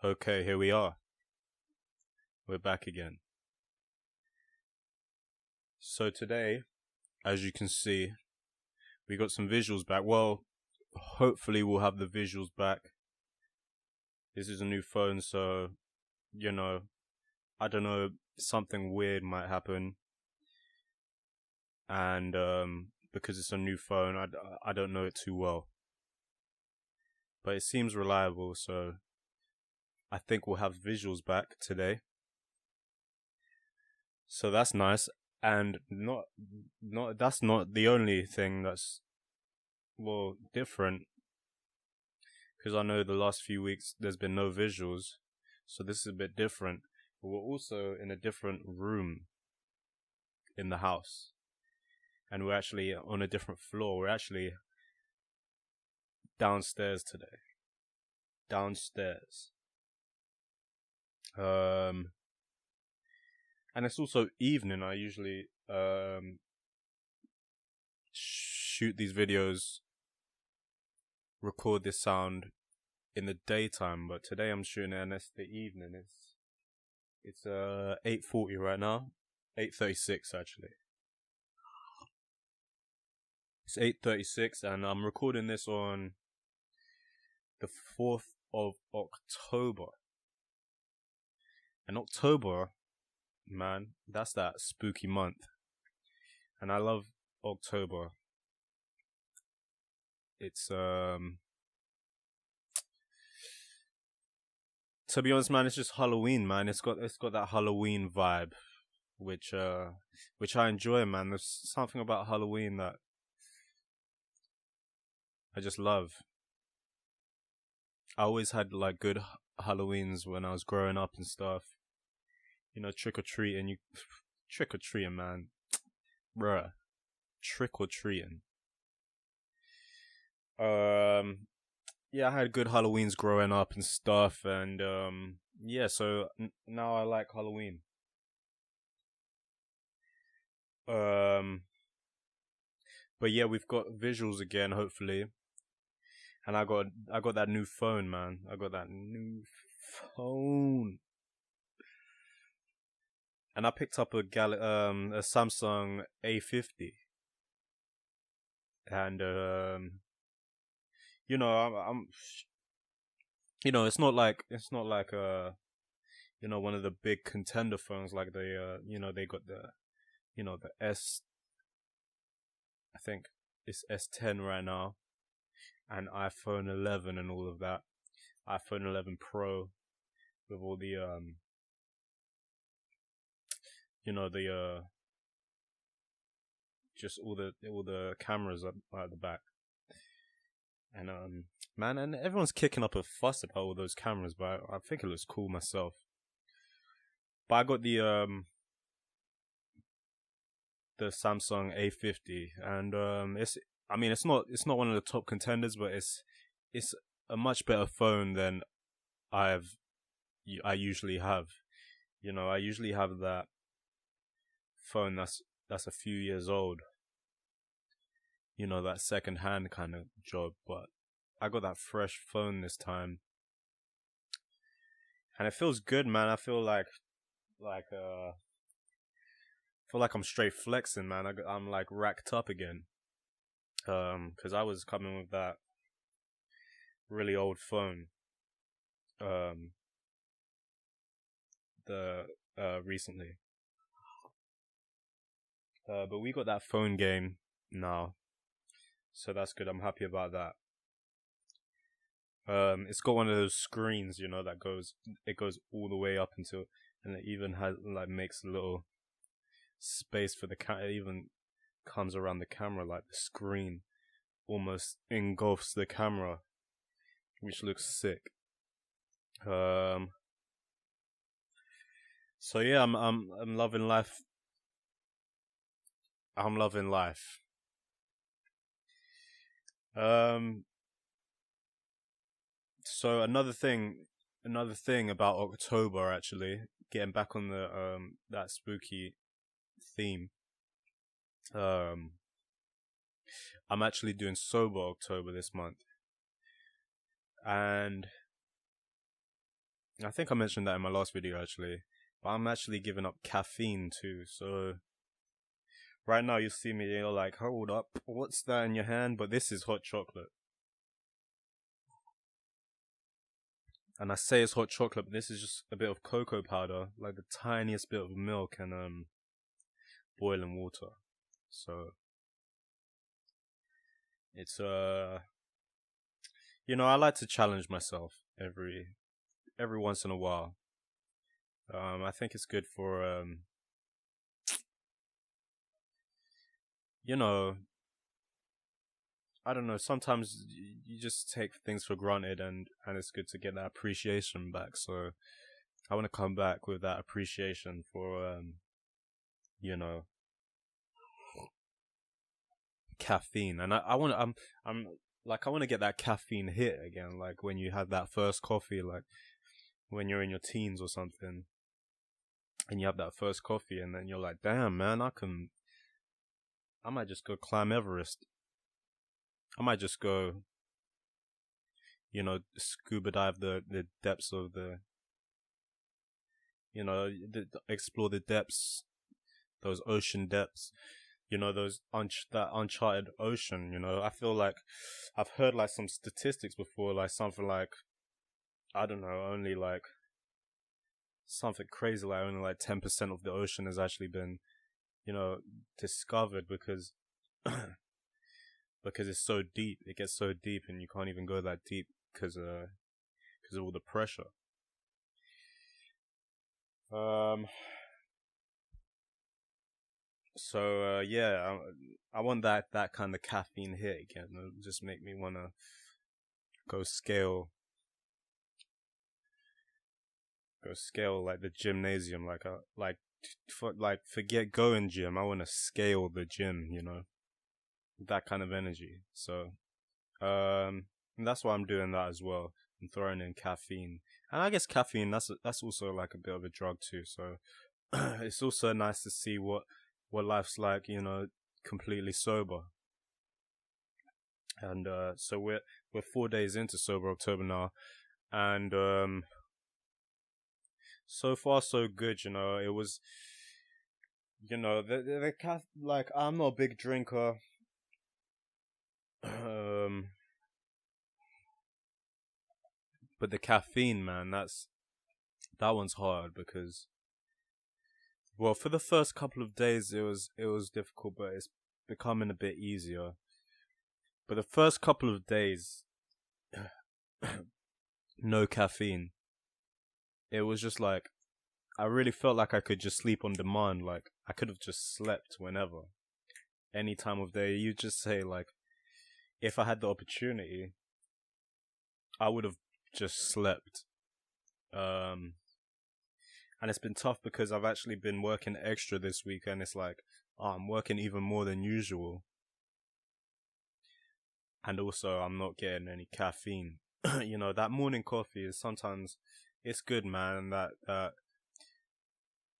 Okay, here we are. We're back again. So today, as you can see, we got some visuals back. Well, hopefully we'll have the visuals back. This is a new phone, so, I don't know, something weird might happen. And because it's a new phone, I don't know it too well. But it seems reliable, so I think we'll have visuals back today. So that's nice. And that's not the only thing that's different, because I know the last few weeks there's been no visuals, so this is a bit different. But we're also in a different room in the house, and we're actually on a different floor. We're actually downstairs today. Downstairs. And it's also evening. I usually shoot these videos, record this sound in the daytime, but today I'm shooting it and it's the evening. It's 8:40 right now. 8:36 actually. It's 8:36 and I'm recording this on the 4th of October. And October, man, that's that spooky month. And I love October. It's to be honest, man, it's just Halloween, man. It's got that Halloween vibe, which I enjoy, man. There's something about Halloween that I just love. I always had like good Halloweens when I was growing up and stuff. Trick or treating, man. Bruh. Trick or treating. Yeah, I had good Halloweens growing up and stuff, and yeah, so now I like Halloween. But yeah, we've got visuals again, hopefully. And I got that new phone, man. I got that new phone. And I picked up a Samsung A50. And I'm it's not like one of the big contender phones like they got the the S, I think it's S10 right now, and iPhone 11 and all of that. iPhone 11 Pro with all the just all the cameras at the back. And man, and everyone's kicking up a fuss about all those cameras, but I think it looks cool myself. But I got the Samsung A50, and it's not one of the top contenders, but it's a much better phone than I usually have. I usually have that phone that's a few years old. That second hand kind of job, but I got that fresh phone this time. And it feels good, man. I feel like I'm straight flexing, man. I'm like racked up again. Cause I was coming with that really old phone. Recently. But we got that phone game now. So that's good. I'm happy about that. It's got one of those screens, that goes all the way up until, and it even has makes a little space for the camera. It even comes around the camera, like the screen almost engulfs the camera, which looks sick. So yeah, I'm loving life. I'm loving life. So another thing about October, actually, getting back on the that spooky theme. I'm actually doing sober October this month, and I think I mentioned that in my last video actually. But I'm actually giving up caffeine too. So right now you see me, you're like, hold up, what's that in your hand? But this is hot chocolate. And I say it's hot chocolate, but this is just a bit of cocoa powder, like the tiniest bit of milk and boiling water. So it's I like to challenge myself every once in a while. I think it's good for you know, I don't know, sometimes you just take things for granted, and it's good to get that appreciation back. So I want to come back with that appreciation for you know, caffeine. And I want to I'm like I want to get that caffeine hit again, like when you have that first coffee, like when you're in your teens or something, and you have that first coffee, and then you're like, damn man, I might just go climb Everest. I might just go, scuba dive the depths of explore the depths, those ocean depths, those that uncharted ocean. I feel like I've heard like some statistics before, like something like, I don't know, only like something crazy, like only like 10% of the ocean has actually been, discovered because it's so deep. It gets so deep, and you can't even go that deep because of all the pressure. Um. So yeah, I want that kind of caffeine hit again. It'll just make me wanna go scale, like the gymnasium, forget going gym. I wanna scale the gym. That kind of energy. So and that's why I'm doing that as well. I'm throwing in caffeine, and I guess caffeine that's also like a bit of a drug too. So it's also nice to see what life's like, completely sober. And so we're 4 days into sober October now, and so far so good. It was, like I'm not a big drinker, um, but the caffeine, man, that one's hard because, well, for the first couple of days it was difficult, but it's becoming a bit easier. But the first couple of days, no caffeine. It was just like I really felt like I could just sleep on demand. Like I could have just slept whenever, any time of day. You just say like, if I had the opportunity, I would have just slept. Um, and it's been tough because I've actually been working extra this week, and it's like, oh, I'm working even more than usual, and also I'm not getting any caffeine. That morning coffee is sometimes it's good, man. That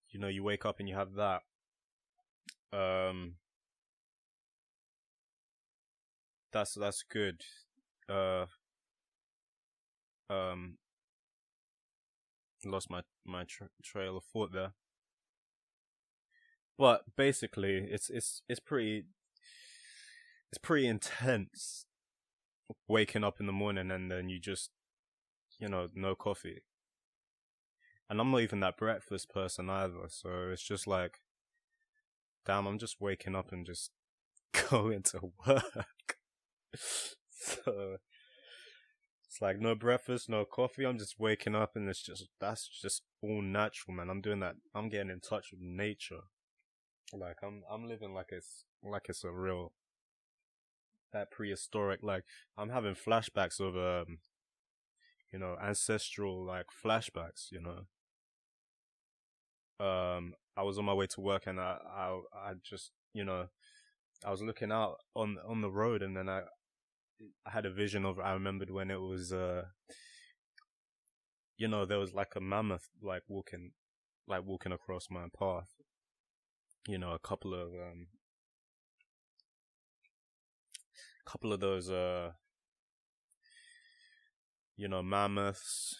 you wake up and you have that. Um, that's good. Uh, um, lost my trail of thought there. But basically, it's pretty intense waking up in the morning and then you just no coffee. And I'm not even that breakfast person either, so it's just like, damn, I'm just waking up and just going to work. So it's like no breakfast, no coffee. I'm just waking up, and that's just all natural, man. I'm doing that. I'm getting in touch with nature. Like I'm living like it's a real, that prehistoric, like I'm having flashbacks of ancestral, like flashbacks. I was on my way to work, and I just I was looking out on the road, and then I had a vision of, I remembered when it was there was like a mammoth walking across my path. A couple of those mammoths,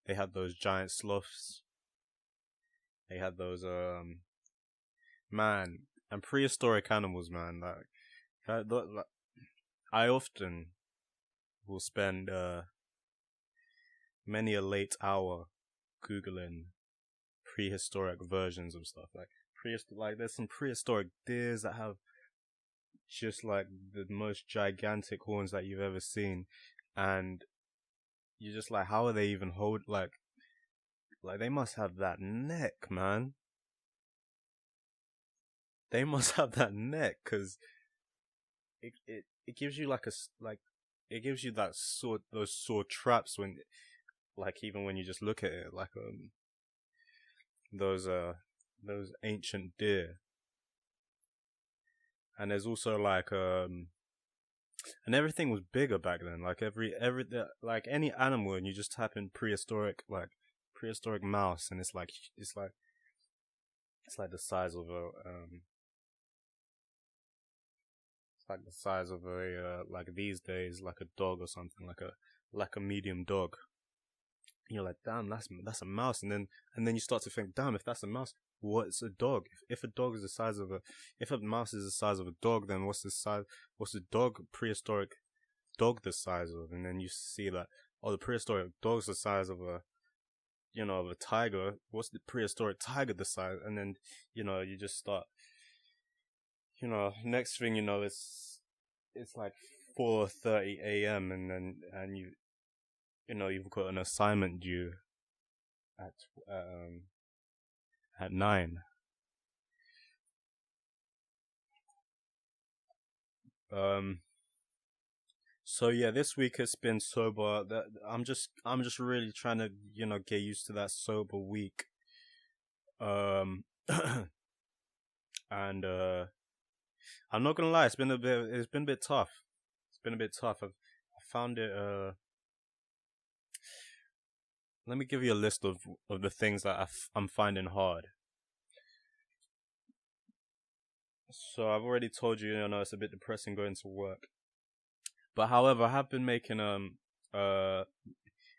they had those giant sloths. They had those man, and prehistoric animals, man. Like I often will spend many a late hour googling prehistoric versions of stuff. Like there's some prehistoric deers that have just like the most gigantic horns that you've ever seen, and you're just like, how are they even like they must have that neck, man. They must have that neck, because it gives you it gives you that those sore traps when, like, even when you just look at it, like those ancient deer. And there's also and everything was bigger back then. Like like any animal, and you just type in prehistoric mouse, and it's like the size of like these days, like a dog or something, like a medium dog. And you're like, damn, that's a mouse. And then you start to think, damn, if that's a mouse, what's a dog? If a dog is the size of if a mouse is the size of a dog, then what's the prehistoric dog the size of? And then you see that, oh, the prehistoric dog's the size of of a tiger. What's the prehistoric tiger the size? And then, you just start, next thing you know, it's like 4:30 a.m. and you've got an assignment due at 9. So yeah, this week it's been sober. That I'm just really trying to get used to that sober week. And I'm not gonna lie, it's been a bit tough. It's been a bit tough. I found it. Let me give you a list of the things that I'm finding hard. So I've already told you, it's a bit depressing going to work. But however, I have been making in the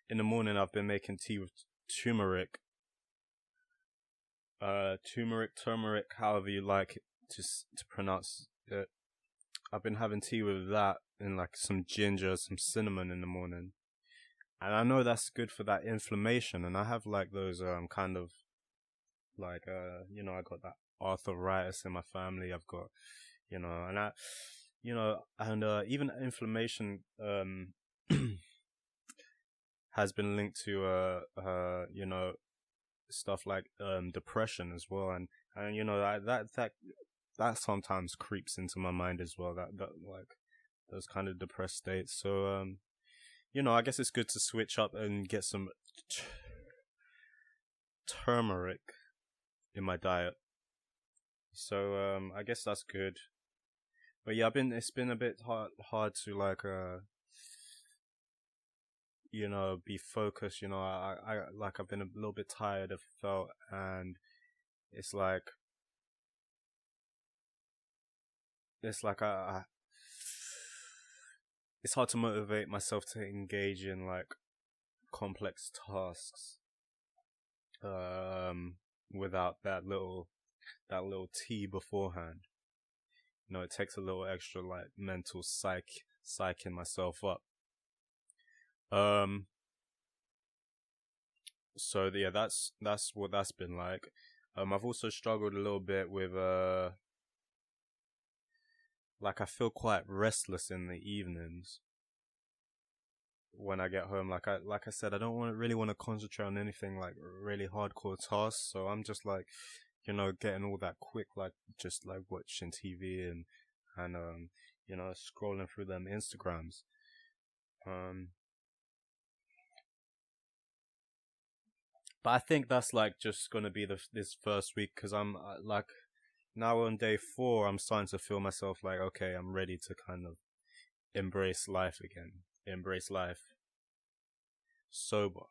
morning I've been making tea with turmeric. Turmeric, however you like to pronounce it. I've been having tea with that and like some ginger, some cinnamon in the morning. And I know that's good for that inflammation, and I have like those kind of like I got that arthritis in my family. I've got even inflammation has been linked to stuff like depression as well, and that sometimes creeps into my mind as well, that like those kind of depressed states. So I guess it's good to switch up and get some turmeric in my diet. So I guess that's good. But yeah, it's been a bit hard to like be focused. I've been a little bit tired of felt, and it's like it's hard to motivate myself to engage in like complex tasks without that little tea beforehand. It takes a little extra like mental psyching myself up. So yeah, that's what that's been like. I've also struggled a little bit with like I feel quite restless in the evenings when I get home. Like I said, I don't really want to concentrate on anything like really hardcore tasks. So I'm just like, getting all that quick, like just like watching TV and scrolling through them Instagrams. But I think that's like just gonna be this first week, because I'm like now on day 4, I'm starting to feel myself like, okay, I'm ready to kind of embrace life again, embrace life sober.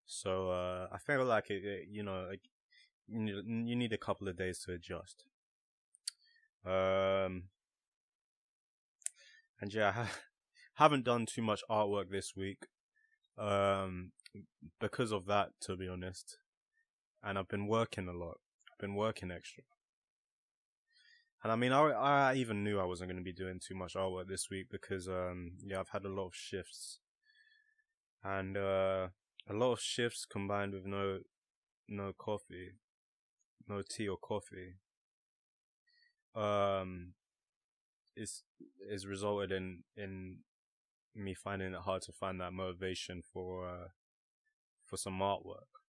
So I feel like like you need a couple of days to adjust. And yeah, I haven't done too much artwork this week. Um, because of that, to be honest. And I've been working a lot. I've been working extra. And I mean, I even knew I wasn't going to be doing too much artwork this week because, yeah, I've had a lot of shifts. And, a lot of shifts combined with no coffee, no tea or coffee, um, is resulted in me finding it hard to find that motivation for some artwork.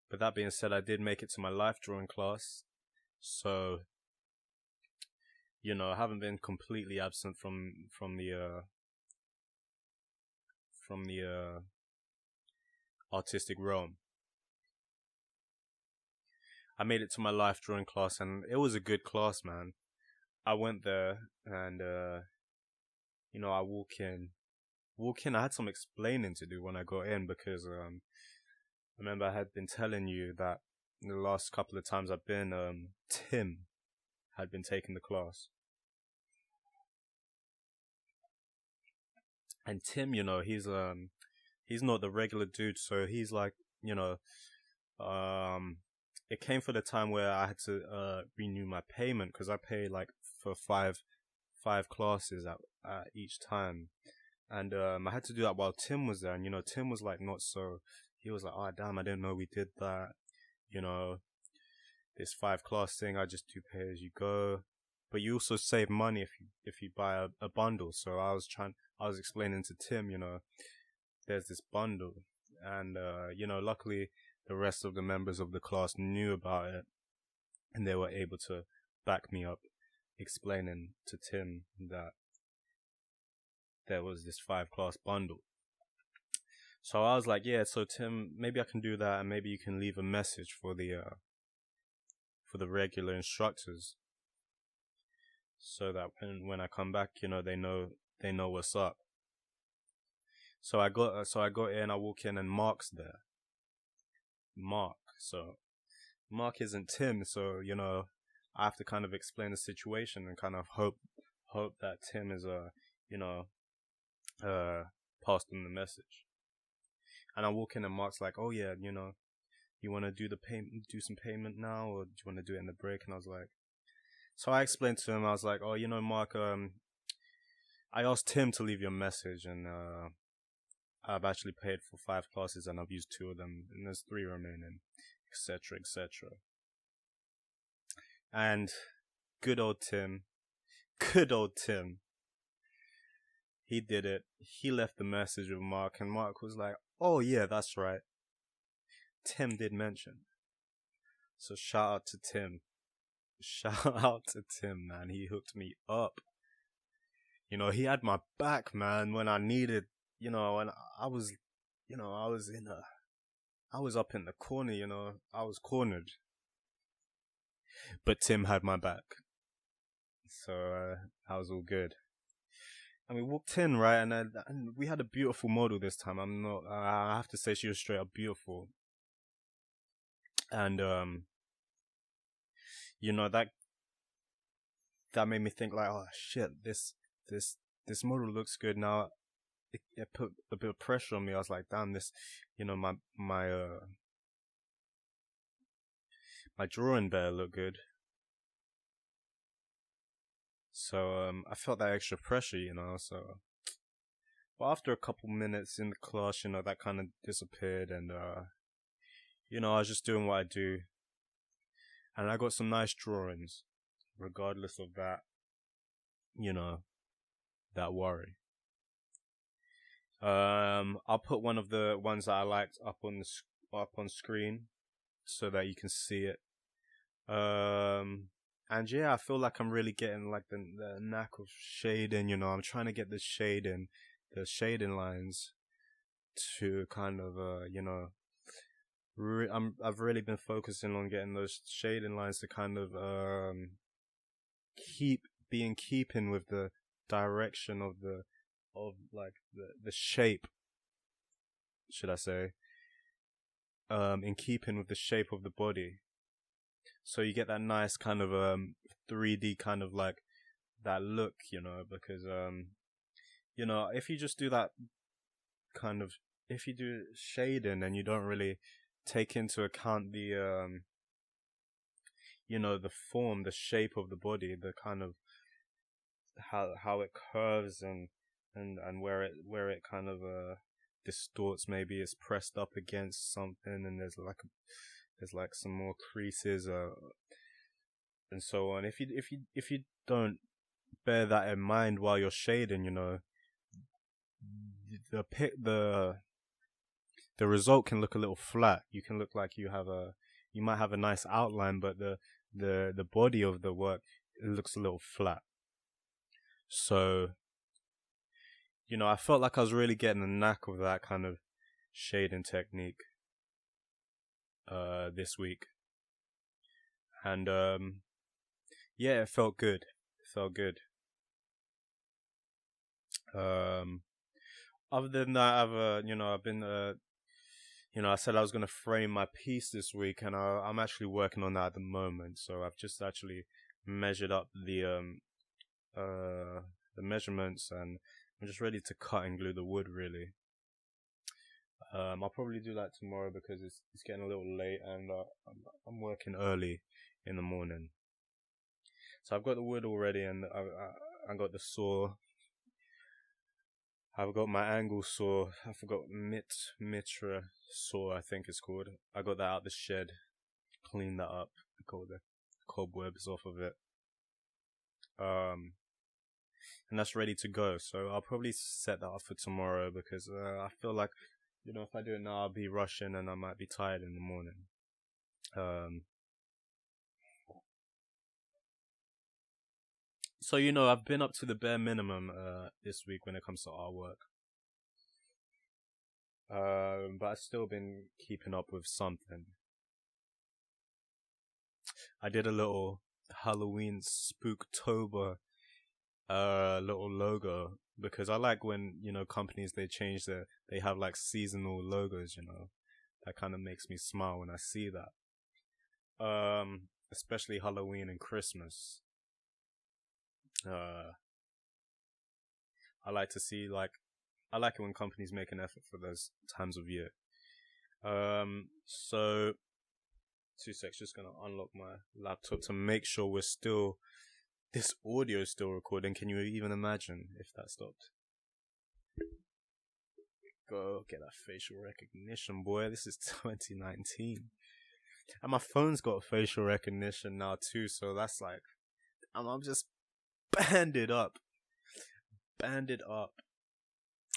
But that being said, I did make it to my life drawing class, so I haven't been completely absent from the artistic realm. I made it to my life drawing class, and it was a good class, man. I went there, and I walk in. I had some explaining to do when I got in because I remember I had been telling you that the last couple of times I've been, Tim had been taking the class. And Tim, he's not the regular dude, so he's like, it came for the time where I had to renew my payment because I pay like for five classes at each time. And I had to do that while Tim was there, and Tim was like not so. He was like, "Oh damn, I didn't know we did that." This 5 class thing, I just do pay as you go, but you also save money if you buy a bundle. So I was explaining to Tim, there's this bundle, and luckily the rest of the members of the class knew about it, and they were able to back me up, explaining to Tim that there was this 5 class bundle. So I was like, yeah, so Tim, maybe I can do that, and maybe you can leave a message for the regular instructors, so that when I come back, they know what's up. So I got in, I walk in, and Mark's there. So Mark isn't Tim, so I have to kind of explain the situation and kind of hope that Tim is passed on the message. And I walk in, and Mark's like, "Oh yeah, you want to do some payment now, or do you want to do it in the break?" And I was like, so I explained to him, I was like, "Oh, Mark, I asked Tim to leave you a message, and I've actually paid for 5 classes, and I've used 2 of them, and there's 3 remaining, etc., etc." And good old Tim, he did it. He left the message with Mark, and Mark was like, "Oh yeah, that's right. Tim did mention." So shout out to Tim. Shout out to Tim, man. He hooked me up. He had my back, man, when I needed, when I was, I was up in the corner, I was cornered. But Tim had my back. So that was all good. And we walked in, right, and we had a beautiful model this time. I have to say she was straight up beautiful. And, that made me think like, oh shit, this model looks good now. It put a bit of pressure on me. I was like, damn, this, my drawing better look good. So I felt that extra pressure, so. But after a couple minutes in the class, that kind of disappeared, and I was just doing what I do, and I got some nice drawings, regardless of that, that worry. I'll put one of the ones that I liked up on screen, so that you can see it. And yeah, I feel like I'm really getting like the knack of shading. I'm trying to get the shading lines to kind of I've really been focusing on getting those shading lines to kind of be in keeping with the direction of the shape, should I say, in keeping with the shape of the body. So you get that nice kind of 3D kind of like that look, because if you just do that kind of, if you do shading and you don't really take into account the form, the shape of the body, the kind of how it curves and where it kind of distorts, maybe it's pressed up against something and there's like some more creases and so on. If you don't bear that in mind while you're shading, the pic the result can look a little flat. You can look like you might have a nice outline, but the body of the work, it looks a little flat. So, I felt like I was really getting the knack of that kind of shading technique this week. And yeah, it felt good. It felt good. Other than that, I've been I said I was gonna frame my piece this week, and I'm actually working on that at the moment. So I've just actually measured up the measurements, and I'm just ready to cut and glue the wood. Really, I'll probably do that tomorrow because it's getting a little late, and I'm working early in the morning. So I've got the wood already, and I got the saw. I've got my angle saw. I forgot Mitra saw, I think it's called. I got that out the shed, cleaned that up, got the cobwebs off of it. And that's ready to go. So I'll probably set that up for tomorrow because I feel like, if I do it now, I'll be rushing and I might be tired in the morning. So, I've been up to the bare minimum this week when it comes to artwork. But I've still been keeping up with something. I did a little Halloween Spooktober little logo because I like when, companies, they have like seasonal logos, that kind of makes me smile when I see that. Especially Halloween and Christmas. I like to see I like it when companies make an effort for those times of year. So 2 seconds, just gonna unlock my laptop to make sure this audio is still recording. Can you even imagine if that stopped? Go get that facial recognition, boy. This is 2019. And my phone's got facial recognition now too, so that's like, I'm just banded up.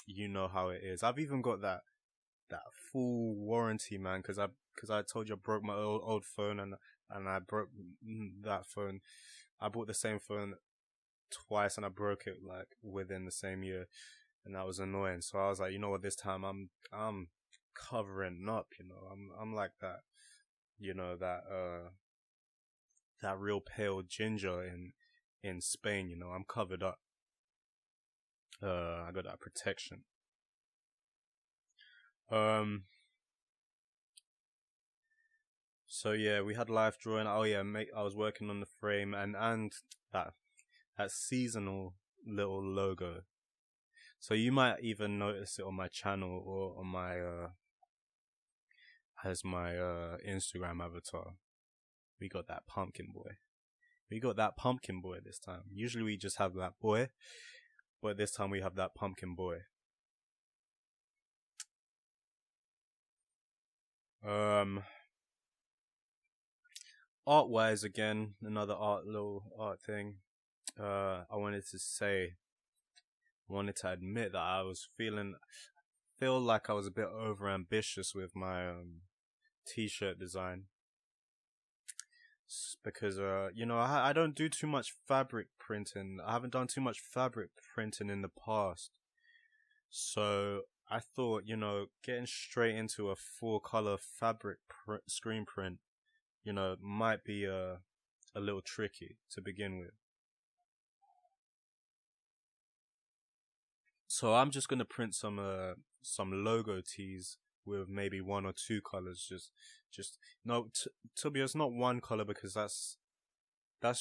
You know how it is. I've even got that full warranty, man, because I told you I broke my old phone and I broke that phone. I bought the same phone twice and I broke it like within the same year, and that was annoying. So I was like, you know what, this time I'm covering up. I'm like that. That real pale ginger in Spain. I'm covered up. I got that protection. So yeah, we had live drawing. Oh yeah, I was working on the frame and that seasonal little logo. So you might even notice it on my channel or on my as my Instagram avatar. We got that pumpkin boy. This time. Usually we just have that boy, but this time we have that pumpkin boy. Art wise, again, another little art thing. I wanted to admit that I was feel like I was a bit over ambitious with my t-shirt design. Because I don't do too much fabric printing. I haven't done too much fabric printing in the past. So I thought, getting straight into a full color fabric screen print, might be a little tricky to begin with. So I'm just gonna print some logo tees with maybe 1 or 2 colors. Just no, to be honest, not 1 color because that's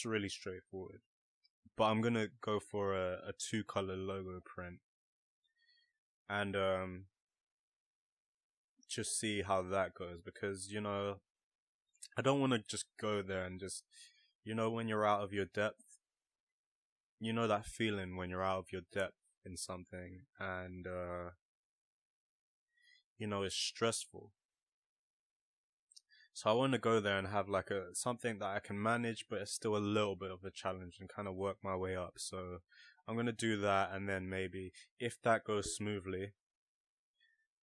really straightforward. But I'm gonna go for a 2 color logo print. and just see how that goes, because I don't want to just go there and just, when you're out of your depth, that feeling when you're out of your depth in something, and it's stressful. So I want to go there and have like something that I can manage, but it's still a little bit of a challenge, and kind of work my way up. So I'm gonna do that, and then maybe if that goes smoothly,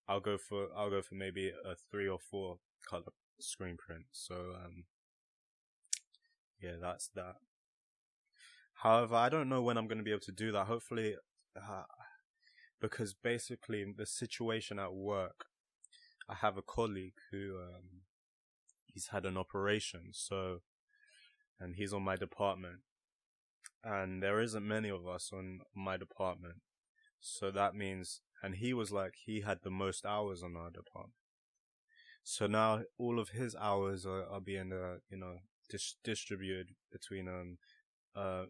I'll go for maybe a 3 or 4 color screen print. So yeah, that's that. However, I don't know when I'm gonna be able to do that. Hopefully, because basically the situation at work, I have a colleague who he's had an operation, and he's on my department, and there isn't many of us on my department, so that means, and he was like, he had the most hours on our department, so now all of his hours are being distributed between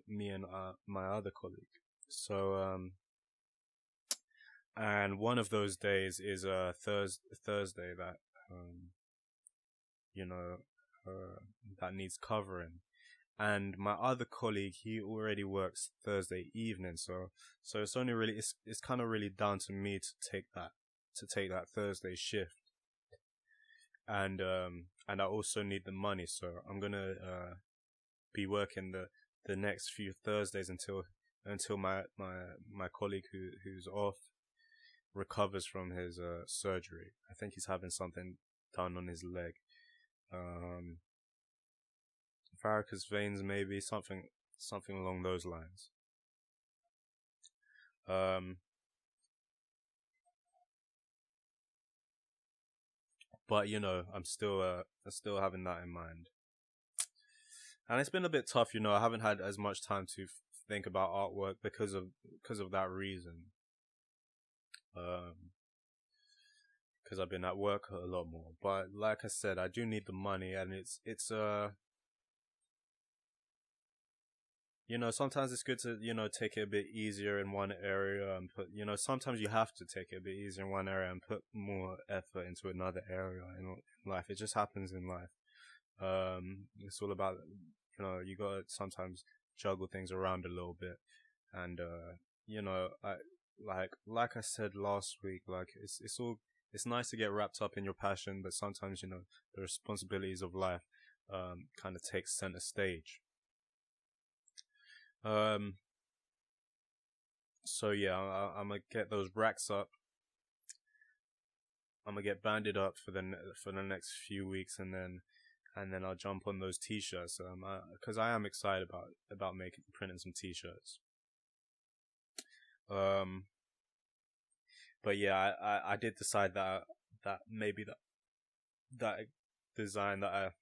me and my other colleague. So and one of those days is Thursday that you know that needs covering, and my other colleague, he already works Thursday evening, so it's only really, it's kind of really down to me to take that Thursday shift, and I also need the money, so I'm gonna be working the next few Thursdays until my colleague who's off recovers from his surgery. I think he's having something done on his leg. Varicose veins, maybe something along those lines. But I'm still having that in mind, and it's been a bit tough. I haven't had as much time to think about artwork because of that reason. Because I've been at work a lot more. But like I said, I do need the money, and it's sometimes it's good to take it a bit easier in one area, and put sometimes you have to take it a bit easier in one area and put more effort into another area in life. It just happens in life. It's all about you gotta sometimes juggle things around a little bit, and like I said last week, like it's nice to get wrapped up in your passion, but sometimes the responsibilities of life kind of take center stage. So yeah, I'm gonna get those racks up. I'm gonna get banded up for the next few weeks, and then I'll jump on those t-shirts. Because I am excited about printing some t-shirts. But yeah, I did decide that maybe that design that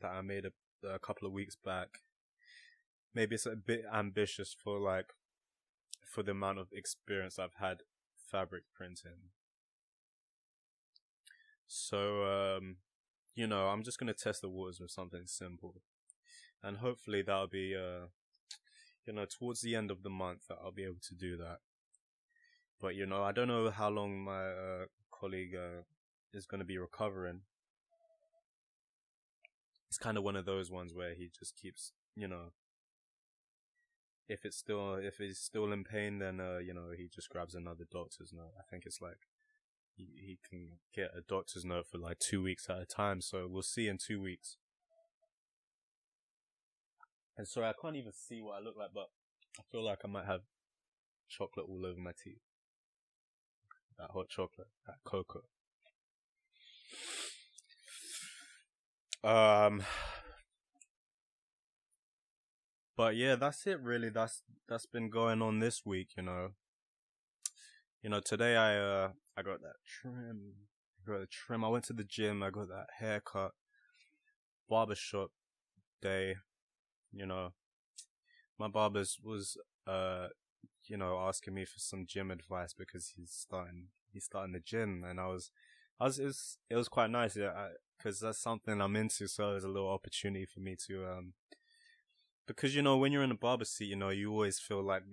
I made a couple of weeks back, maybe it's a bit ambitious for the amount of experience I've had fabric printing. So I'm just gonna test the waters with something simple, and hopefully that'll be towards the end of the month that I'll be able to do that. But I don't know how long my colleague is gonna be recovering. It's kind of one of those ones where he just keeps, if he's still in pain, then he just grabs another doctor's note. I think it's like he can get a doctor's note for like 2 weeks at a time. So we'll see in 2 weeks. And sorry, I can't even see what I look like, but I feel like I might have chocolate all over my teeth. That hot chocolate, that cocoa. But yeah, that's it really. That's been going on this week, today I got that trim. I went to the gym, I got that haircut. Barbershop day, my barber's was asking me for some gym advice because he's starting the gym, and it was quite nice, yeah, because that's something I'm into, so there's a little opportunity for me to because when you're in a barber seat, you always feel like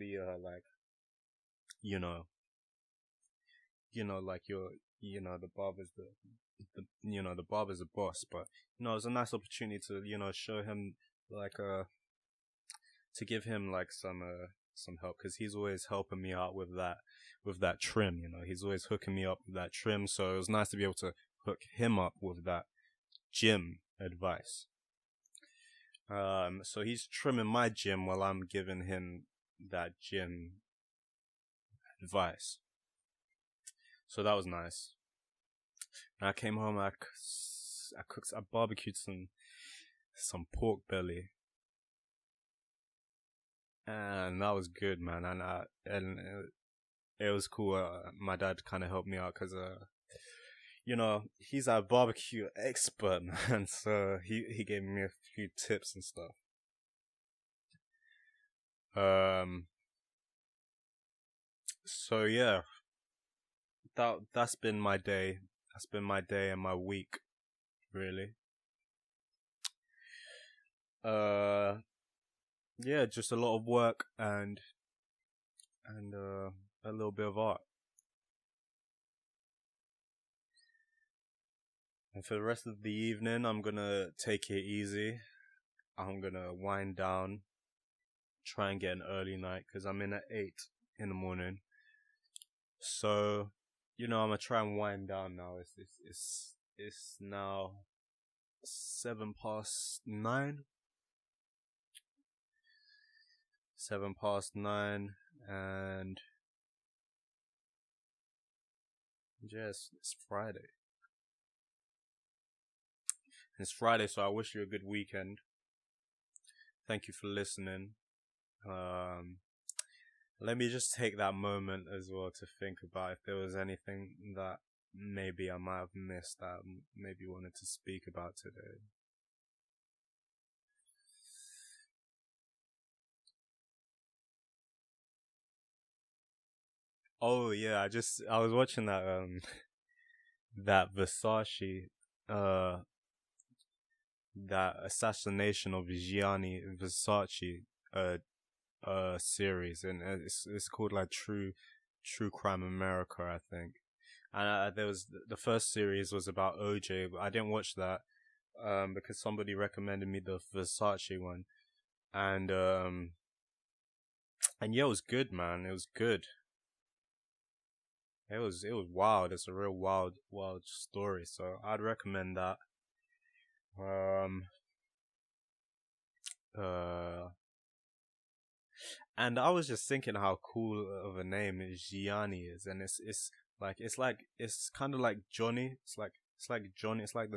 you know, like the barber's the barber's a boss, but it was a nice opportunity to show him like to give him like some help, because he's always helping me out with that trim. He's always hooking me up with that trim, so it was nice to be able to hook him up with that gym advice. So he's trimming my gym while I'm giving him that gym advice. So that was nice. And I came home, I barbecued some pork belly, and that was good, man. And it was cool. My dad kind of helped me out because he's a barbecue expert, man. So he gave me a few tips and stuff. So yeah, that's been my day. That's been my day and my week, really. Yeah, just a lot of work and a little bit of art. And for the rest of the evening, I'm gonna take it easy. I'm gonna wind down, try and get an early night, because I'm in at 8 in the morning. So, I'm gonna try and wind down now. It's now 9:07. 9:07, and yes, it's Friday. It's Friday, so I wish you a good weekend. Thank you for listening. Let me just take that moment as well to think about if there was anything that maybe I might have missed that I maybe wanted to speak about today. Oh yeah, I was watching that that Versace that assassination of Gianni Versace series, and it's called like True Crime America, I think. And there was the first series was about OJ, but I didn't watch that because somebody recommended me the Versace one, and yeah, it was good, man. It was good. It was wild. It's a real wild story. So I'd recommend that. Uh, and I was just thinking how cool of a name Gianni is, and it's kind of like Johnny. It's like Johnny. It's like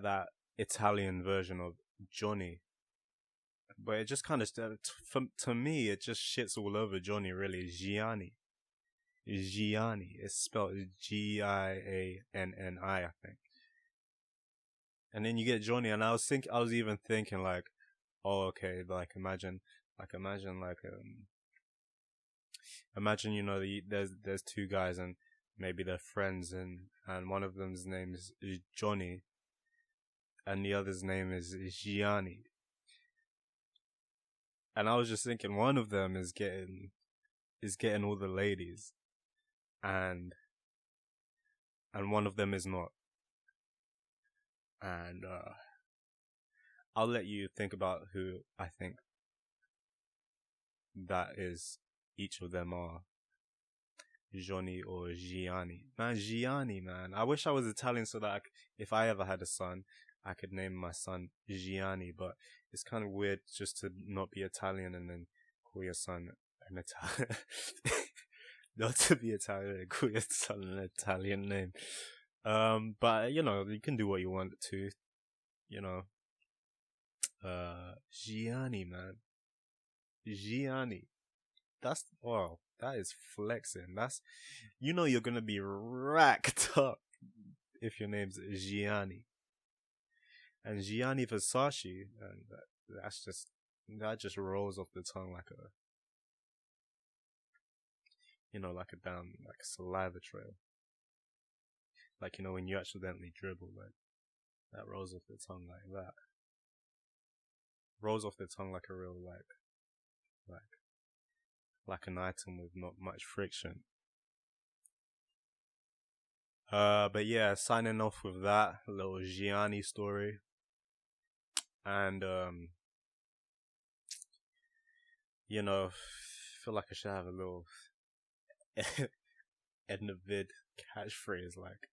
that Italian version of Johnny. But it just kind of to me it just shits all over Johnny, really. Gianni. It's spelled Gianni, I think. And then you get Johnny, and I was even thinking like, oh, okay, like imagine there's two guys, and maybe they're friends, and one of them's name is Johnny, and the other's name is Gianni. And I was just thinking one of them is getting all the ladies, and one of them is not. And I'll let you think about who I think that is each of them are. Johnny or Gianni. Man, Gianni, man. I wish I was Italian so that if I ever had a son, I could name my son Gianni, but it's kind of weird just to not be Italian and then call your son an Italian. Not to be Italian and call your son an Italian name. But you can do what you want to, Gianni, man. Gianni. That's, wow, that is flexing. That's, you're gonna be racked up if your name's Gianni. And Gianni Versace, and that just rolls off the tongue like like a damn, like a saliva trail. Like, when you accidentally dribble, like, that rolls off the tongue like that. Rolls off the tongue like a real, like like an item with not much friction. But yeah, signing off with that little Gianni story. And you know, feel like I should have a little end of vid catchphrase like,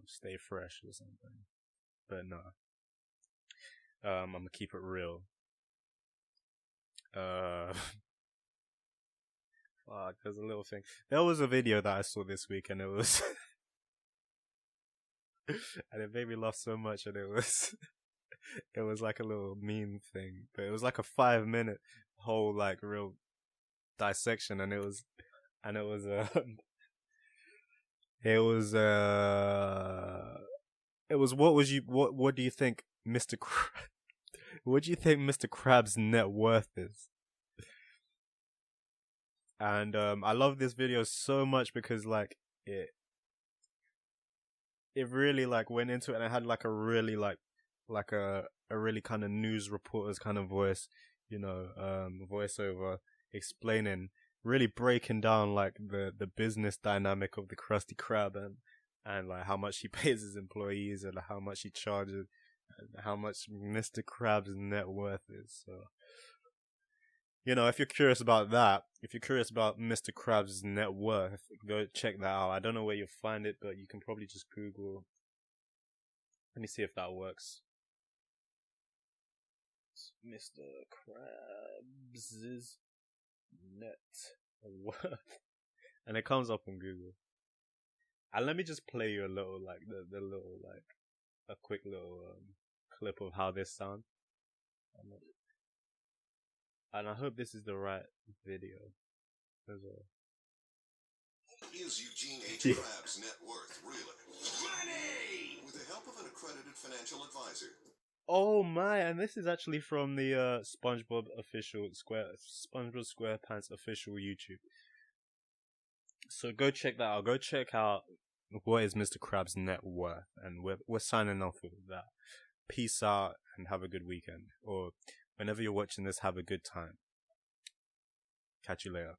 stay fresh or something. But no. I'm gonna keep it real. Fuck, there's a little thing. There was a video that I saw this week, and it was, and it made me laugh so much, and it was, it was like a little meme thing, but it was like a 5-minute whole like real dissection, and it was, it was, what do you think, what do you think Mr. Krabs' net worth is? And I love this video so much because like it really like went into it, and it had like a really like a really kind of news reporter's kind of voice, voiceover explaining, really breaking down like the business dynamic of the Krusty Krab, and like how much he pays his employees, and how much he charges, and how much Mr. Krabs' net worth is. So, if you're curious about that, if you're curious about Mr. Krabs' net worth, go check that out. I don't know where you'll find it, but you can probably just Google. Let me see if that works. Mr. Krabs' net worth. And it comes up on Google. And let me just play you a little, like, the little, like, a quick little clip of how this sounds. And I hope this is the right video as well. Is Eugene H. Krabs' net worth really? Money! With the help of an accredited financial advisor. Oh my, and this is actually from the SpongeBob SquarePants official YouTube. So go check that out. Go check out what is Mr. Krabs' net worth, and we're signing off with that. Peace out and have a good weekend, or whenever you're watching this, have a good time. Catch you later.